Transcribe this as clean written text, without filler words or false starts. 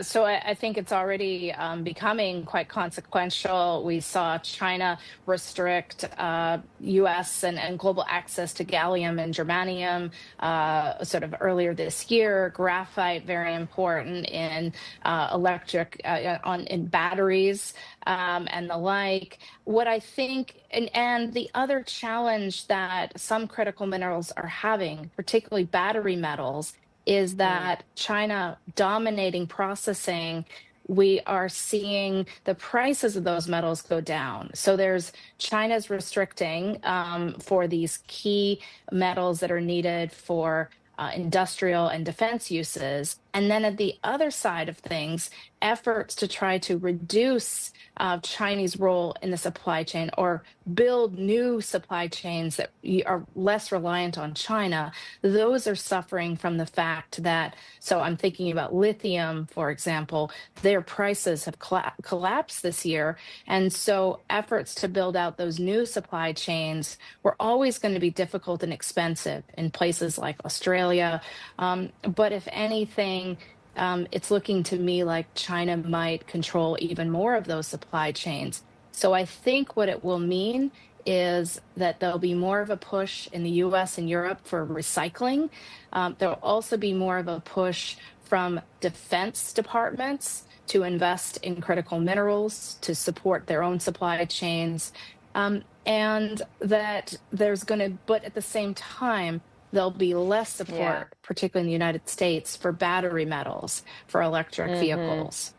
So I think it's already becoming quite consequential. We saw China restrict U.S. and global access to gallium and germanium sort of earlier this year. Graphite, very important in in batteries and the like. What I think, and the other challenge that some critical minerals are having, particularly battery metals, is Mm, that China dominating processing, we are seeing the prices of those metals go down. So there's China's restricting for these key metals that are needed for industrial and defense uses. And then at the other side of things, efforts to try to reduce Chinese role in the supply chain or build new supply chains that are less reliant on China, those are suffering from the fact that, so I'm thinking about lithium, for example, their prices have collapsed this year. And so efforts to build out those new supply chains were always going to be difficult and expensive in places like Australia. But if anything, it's looking to me like China might control even more of those supply chains. So I think what it will mean is that there'll be more of a push in the US and Europe for recycling. There'll also be more of a push from defense departments to invest in critical minerals to support their own supply chains. And that there's going to, but at the same time, there'll be less yeah. support, particularly in the United States, for battery metals for electric Hmm. vehicles.